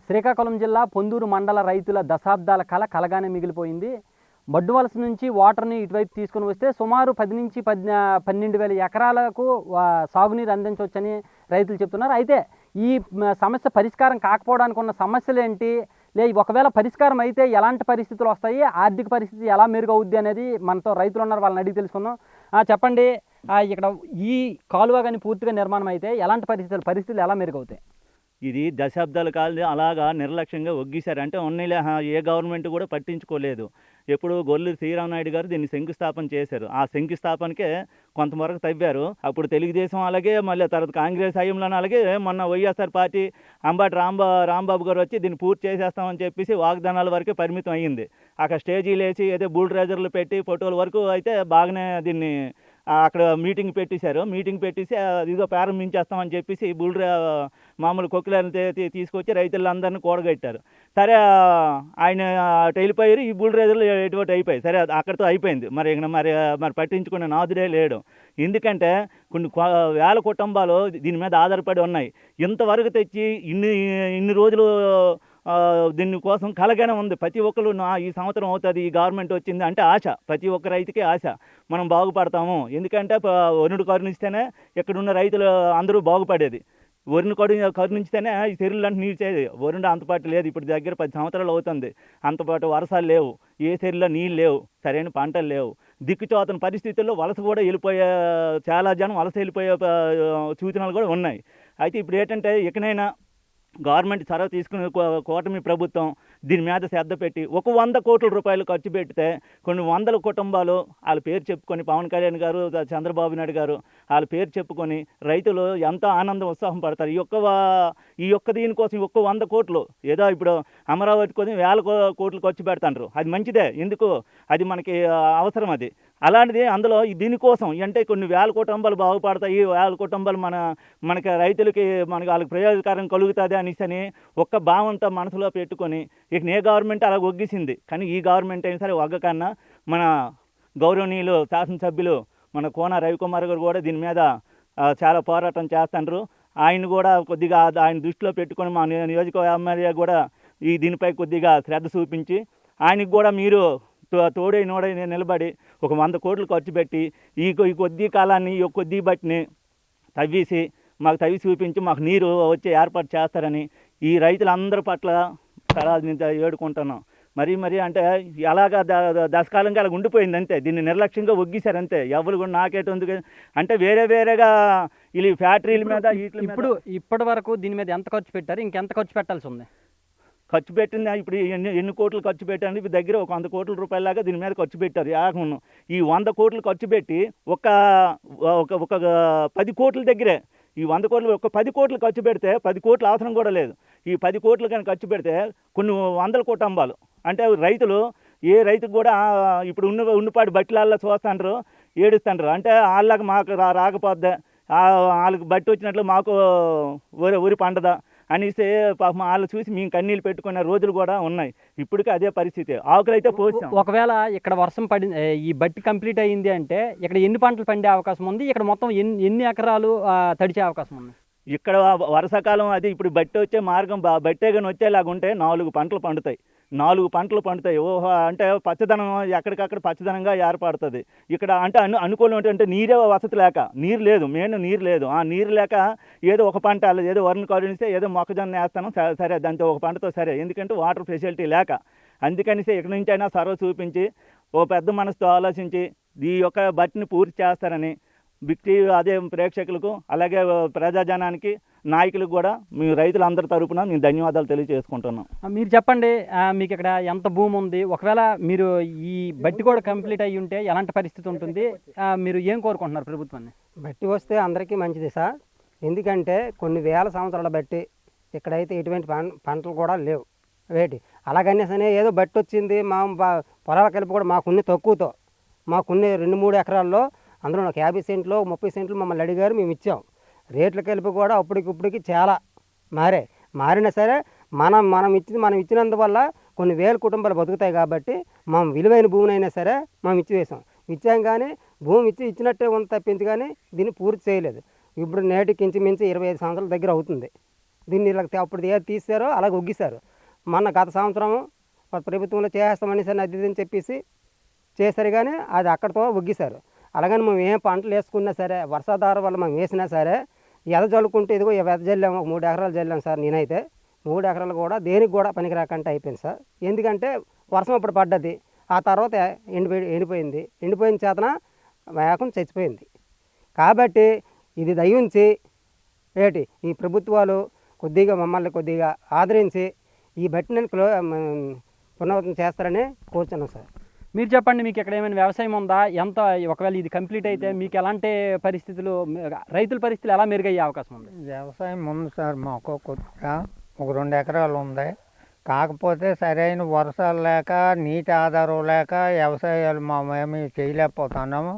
శ్రీకాకుళం జిల్లా పొందూరు మండల రైతుల దశాబ్దాల కల కలగానే మిగిలిపోయింది. బడ్డువలస నుంచి వాటర్ని ఇటువైపు తీసుకుని వస్తే సుమారు 10 నుంచి 12,000 ఎకరాలకు సాగునీరు అందించవచ్చని రైతులు చెప్తున్నారు. అయితే ఈ సమస్య పరిష్కారం కాకపోవడానికి ఉన్న సమస్యలు ఏంటి, ఒకవేళ పరిష్కారం అయితే ఎలాంటి పరిస్థితులు వస్తాయి, ఆర్థిక పరిస్థితి ఎలా మెరుగవుద్ది అనేది మనతో రైతులు ఉన్నారు, వాళ్ళని అడిగి తెలుసుకుందాం. చెప్పండి, ఇక్కడ ఈ కాలువ కానీ పూర్తిగా నిర్మాణం అయితే ఎలాంటి పరిస్థితులు ఎలా మెరుగవుతాయి? ఇది దశాబ్దాల కాలం అలాగా నిర్లక్ష్యంగా ఒగ్గేశారు. అంటే ఉన్నీలే ఏ గవర్నమెంట్ కూడా పట్టించుకోలేదు. ఎప్పుడు గొల్లూరు శ్రీరామనాయుడు గారు దీన్ని శంకుస్థాపన చేశారు. ఆ శంకుస్థాపనకే కొంతవరకు తవ్వారు. అప్పుడు తెలుగుదేశం అలాగే, మళ్ళీ తర్వాత కాంగ్రెస్ హయాంలోనే అలాగే, మొన్న వైఎస్ఆర్ పార్టీ అంబటి రాంబాబు గారు వచ్చి దీన్ని పూర్తి చేసేస్తామని చెప్పేసి వాగ్దానాల వరకే పరిమితం అయ్యింది. అక్కడ స్టేజీలు వేసి ఏదో బుల్డోజర్లు పెట్టి ఫోటోల వరకు అయితే బాగానే దీన్ని అక్కడ మీటింగ్ పెట్టేశారు. మీటింగ్ పెట్టేసి ఇదిగో ప్రారంభించేస్తామని చెప్పేసి మామూలు కొక్కులను తీసుకొచ్చి రైతులందరినీ కూడగట్టారు. సరే ఆయన అటు వెళ్ళిపోయారు, ఈ బుల్డోజర్లు ఎటువంటి అయిపోయాయి. సరే అక్కడితో అయిపోయింది. మరి పట్టించుకునే నాదుడే లేడు. ఎందుకంటే కొన్ని వేల కుటుంబాలు దీని మీద ఆధారపడి ఉన్నాయి. ఇంతవరకు తెచ్చి ఇన్ని రోజులు దీని కోసం కలగానే ఉంది. ప్రతి ఒక్కరు ఈ సంవత్సరం అవుతుంది, ఈ గవర్నమెంట్ వచ్చింది అంటే ఆశ, ప్రతి ఒక్క రైతుకి ఆశ, మనం బాగుపడతాము. ఎందుకంటే వరుణుడు కరుణిస్తేనే ఇక్కడున్న రైతులు అందరూ బాగుపడేది. వరుణుడు కరుణిస్తేనే ఈ చెరువులంటే నీరు చేది. వరుణుడు అంతపాటు లేదు. ఇప్పుడు దగ్గర 10 సంవత్సరాలు అవుతుంది, అంతపాటు వర్షాలు లేవు, ఏ చెరువులో నీళ్ళు లేవు, సరైన పంటలు లేవు. దిక్కుచోతని పరిస్థితుల్లో వలస కూడా వెళ్ళిపోయే, చాలా జనం వలస వెళ్ళిపోయే సూచనలు కూడా ఉన్నాయి. అయితే ఇప్పుడు ఏంటంటే ఇకనైనా గవర్నమెంట్ చొరవ తీసుకుని కూటమి ప్రభుత్వం దీని మీద శ్రద్ధ పెట్టి 100 కోట్ల రూపాయలు ఖర్చు పెడితే కొన్ని వందల కుటుంబాలు వాళ్ళ పేరు చెప్పుకొని, పవన్ కళ్యాణ్ గారు, చంద్రబాబు నాయుడు గారు వాళ్ళ పేరు చెప్పుకొని రైతులు ఎంతో ఆనందం ఉత్సాహం పడతారు. ఈ యొక్క దీనికోసం 100 కోట్లు ఏదో ఇప్పుడు అమరావతి కోసం 1000 కోట్లు ఖర్చు పెడతాండ్రు. అది మంచిదే, ఎందుకు అది మనకి అవసరం. అది అలాంటిది అందులో దీనికోసం అంటే కొన్ని వేల కుటుంబాలు బాగుపడతాయి, 1000 కుటుంబాలు మనకి రైతులకి వాళ్ళకి ప్రయోజనకరం కలుగుతుంది అనేసి ఒక్క భావంతో మనసులో పెట్టుకొని ఇక ఏ గవర్నమెంట్ అలా ఒగ్గేసింది. కానీ ఈ గవర్నమెంట్ అయినా సరే ఒగ్గకన్నా మన గౌరవనీయులు శాసనసభ్యులు మన కోన రవికుమార్ గారు కూడా దీని మీద చాలా పోరాటం చేస్తున్నారు. ఆయన కూడా కొద్దిగా ఆయన దృష్టిలో పెట్టుకొని మా నియోజకవర్గ ఎమ్మెల్యే కూడా దీనిపై కొద్దిగా శ్రద్ధ చూపించి ఆయనకు కూడా మీరు తోడై నిలబడి 100 కోట్లు ఖర్చు పెట్టి ఈ కొద్ది కాలాన్ని ఈ కొద్ది బట్టిని తవ్వి చూపించి మాకు నీరు వచ్చే ఏర్పాటు చేస్తారని ఈ రైతులందరి పట్ల చాలా వేడుకుంటున్నాం. మరి అంటే అలాగా దశకాలంగా అలా ఉండిపోయింది అంతే. దీన్ని నిర్లక్ష్యంగా ఒగ్గేశారు అంతే. ఎవరు కూడా నాకేటుంది అంటే వేరేగా వీళ్ళు ఫ్యాక్టరీల మీద ఇప్పటి వరకు దీని మీద ఎంత ఖర్చు పెట్టారు, ఇంకెంత ఖర్చు పెట్టాల్సి ఉంది? ఖర్చు పెట్టింది ఇప్పుడు ఎన్ని కోట్లు ఖర్చు పెట్టారు, ఇప్పుడు దగ్గర 100 కోట్ల రూపాయలాగా దీని మీద ఖర్చు పెట్టారు. ఏకమును ఈ 100 కోట్లు ఖర్చు పెట్టి ఒక 10 కోట్ల దగ్గరే ఈ 100 కోట్లు 10 కోట్లు ఖర్చు పెడితే 10 కోట్ల అవసరం కూడా లేదు. ఈ 10 కోట్లు కానీ ఖర్చు పెడితే కొన్ని వందల కుటుంబాలు అంటే రైతులు, ఏ రైతుకు కూడా ఇప్పుడు ఉన్నపాటి బట్టిలాల్లో చూస్తుంటారు, ఏడుస్తుంటారు. అంటే వాళ్ళకి మాకు రాకపోద్దా, వాళ్ళకి బట్టి వచ్చినట్లు మాకు ఊరి పండదా అనేసి పాపం వాళ్ళు చూసి మేము కన్నీళ్ళు పెట్టుకునే రోజులు కూడా ఉన్నాయి. ఇప్పటికీ అదే పరిస్థితి. ఆకులైతే పోసాం. ఒకవేళ ఇక్కడ వర్షం పడింది, ఈ బట్టి కంప్లీట్ అయ్యింది అంటే ఇక్కడ ఎన్ని పంటలు పండే అవకాశం ఉంది? ఇక్కడ మొత్తం ఎన్ని ఎకరాలు తడిచే అవకాశం ఉంది? ఇక్కడ వర్షాకాలం అది ఇప్పుడు బట్టి వచ్చే మార్గం బట్టే కానీ వచ్చేలాగా ఉంటే 4 పంటలు పండుతాయి. 4 పంటలు పండుతాయి. అంటే పచ్చదనం ఎక్కడికక్కడ పచ్చదనంగా ఏర్పడుతుంది. ఇక్కడ అంటే అనుకూలం ఏంటంటే నీరే వసతి లేక, నీరు లేదు, మెయిన్ నీరు లేదు. ఆ నీరు లేక ఏదో ఒక పంట ఏదో వరిని కరుణిస్తే ఏదో మొక్కజొన్న వేస్తాను సరే, దాంతో ఒక పంటతో సరే, ఎందుకంటే వాటర్ ఫెసిలిటీ లేక. అందుకనిసే ఇక్కడి నుంచి అయినా సర్వ చూపించి పెద్ద మనసుతో ఆలోచించి ఈ యొక్క బట్టిని పూర్తి చేస్తారని అదే ప్రేక్షకులకు అలాగే ప్రజాజనానికి నాయకులకు కూడా మీ రైతులందరి తరపున మేము ధన్యవాదాలు తెలియజేసుకుంటున్నాం. మీరు చెప్పండి, మీకు ఇక్కడ ఎంత భూమి ఉంది? ఒకవేళ మీరు ఈ బట్టి కూడా కంప్లీట్ అయ్యి ఉంటే ఎలాంటి పరిస్థితి ఉంటుంది? మీరు ఏం కోరుకుంటున్నారు ప్రభుత్వాన్ని? బట్టి వస్తే అందరికీ మంచిది సార్. ఎందుకంటే కొన్ని వేల సంవత్సరాల బట్టి ఇక్కడైతే ఎటువంటి పంటలు కూడా లేవు. అలాగనేసనే ఏదో బట్టి వచ్చింది, మా పొలాల కలిపి కూడా మాకున్ని తక్కువతో, మాకున్ని 2-3 ఎకరాల్లో అందులో నాకు 50 సెంట్లు 30 సెంట్లు మమ్మల్ని అడిగారు, మేము ఇచ్చాం. రేట్ల కలిపి కూడా అప్పటికిప్పటికి చాలా మారినా సరే మనం ఇచ్చినందువల్ల కొన్ని వేల కుటుంబాలు బతుకుతాయి. కాబట్టి మనం విలువైన భూమినైనా సరే మనం ఇచ్చాం. కానీ భూమి ఇచ్చినట్టే ఉంది తప్పించి కానీ దీన్ని పూర్తి చేయలేదు. ఇప్పుడు నేటికి ఇంచుమించు 25 సంవత్సరాల దగ్గర అవుతుంది. దీన్ని ఇలా అప్పుడు ఏది తీశారో అలాగే ఒగ్గిస్తారు. మొన్న గత సంవత్సరం ప్రభుత్వంలో చేస్తామని సరే అది ఇది అని చెప్పేసి చేశారు, కానీ అది అక్కడితో ఒగ్గిస్తారు. అలాగని మేము ఏం పంటలు వేసుకున్నా సరే వర్షాధారం వల్ల మనం వేసినా సరే ఎద చల్లుకుంటే ఇదిగో ఎద చల్లాము, 3 ఎకరాలు చల్లాము సార్. నేనైతే 3 ఎకరాలు కూడా దేనికి కూడా పనికి రాకుండా అయిపోయింది సార్. ఎందుకంటే వర్షం అప్పుడు పడ్డది, ఆ తర్వాత ఎండిపోయిన చేతన వేగం చచ్చిపోయింది. కాబట్టి ఇది దయించి ఈ ప్రభుత్వాలు కొద్దిగా మమ్మల్ని కొద్దిగా ఆదరించి ఈ బట్టిని పునరావృతం చేస్తారని కోరుతున్నాం సార్. మీరు చెప్పండి, మీకు ఇక్కడ ఏమైనా వ్యవసాయం ఉందా? ఎంత ఒకవేళ ఇది కంప్లీట్ అయితే మీకు ఎలాంటి పరిస్థితులు, రైతుల పరిస్థితులు ఎలా మెరుగయ్యే అవకాశం ఉంది? వ్యవసాయం ఉంది సార్, మాకు కొద్దిగా ఒక 2 ఎకరాలు ఉంది. కాకపోతే సరైన వర్షాలు లేక నీటి ఆధారం లేక వ్యవసాయాలు మేమేమి చేయలేకపోతున్నాము,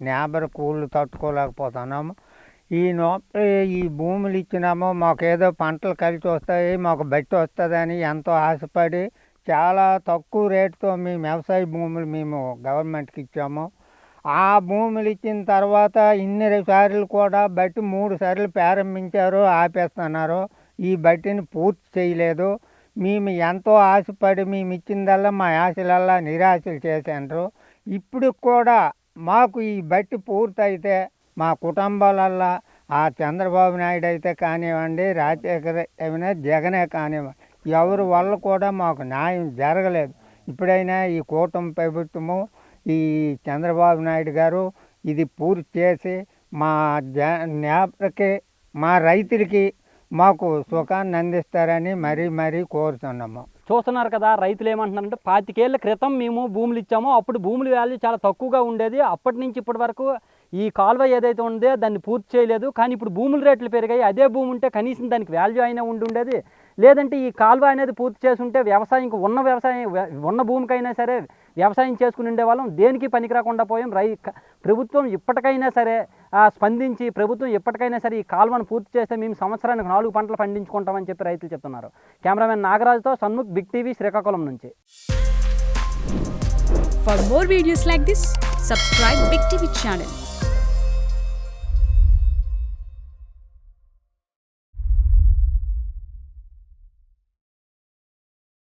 నేబర్ కూళ్ళు తట్టుకోలేకపోతున్నాము. ఈ భూములు ఇచ్చినాము, మాకు ఏదో పంటలు కలిసి వస్తాయి, మాకు బట్టి వస్తుందని ఎంతో ఆశపడి చాలా తక్కువ రేటుతో మేము వ్యవసాయ భూములు మేము గవర్నమెంట్కి ఇచ్చాము. ఆ భూములు ఇచ్చిన తర్వాత ఇన్ని సార్లు కూడా బట్టి 3 సార్లు ప్రారంభించారు, ఆపేస్తున్నారు. ఈ బట్టిని పూర్తి చేయలేదు. మేము ఎంతో ఆశపడి మేము ఇచ్చిందల్లా మా ఆశలల్లా నిరాశలు చేశారు. ఇప్పుడు కూడా మాకు ఈ బట్టి పూర్తయితే మా కుటుంబాలల్లా ఆ చంద్రబాబు నాయుడు అయితే కానివ్వండి, రాజశేఖర ఏమైనా జగనే కానివ్వండి, ఎవరి వల్ల కూడా మాకు న్యాయం జరగలేదు. ఇప్పుడైనా ఈ కూటమి ప్రభుత్వము, ఈ చంద్రబాబు నాయుడు గారు ఇది పూర్తి చేసి మా నేపకి మా రైతులకి మాకు సుఖాన్ని అందిస్తారని మరీ కోరుతున్నాము. చూస్తున్నారు కదా, రైతులు ఏమంటున్నారంటే 25 ఏళ్ల క్రితం మేము భూములు ఇచ్చామో అప్పుడు భూముల వాల్యూ చాలా తక్కువగా ఉండేది, అప్పటి నుంచి ఇప్పటి వరకు ఈ కాలువ ఏదైతే ఉందో దాన్ని పూర్తి చేయలేదు, కానీ ఇప్పుడు భూముల రేట్లు పెరిగాయి. అదే భూమి ఉంటే కనీసం దానికి వాల్యూ అయినా ఉండేది, లేదంటే ఈ కాలువ అనేది పూర్తి చేసి ఉంటే వ్యవసాయం ఉన్న భూమికైనా సరే వ్యవసాయం చేసుకుని ఉండేవాళ్ళం. దేనికి పనికి రాకుండా పోయాం. ప్రభుత్వం ఇప్పటికైనా సరే స్పందించి ఈ కాలువను పూర్తి చేస్తే మేము సంవత్సరానికి 4 పంటలు పండించుకుంటామని చెప్పి రైతులు చెప్తున్నారు. కెమెరామెన్ నాగరాజుతో సన్ముఖ్, బిగ్ టీవీ, శ్రీకాకుళం నుంచి. For more videos like this, subscribe Big TV channel.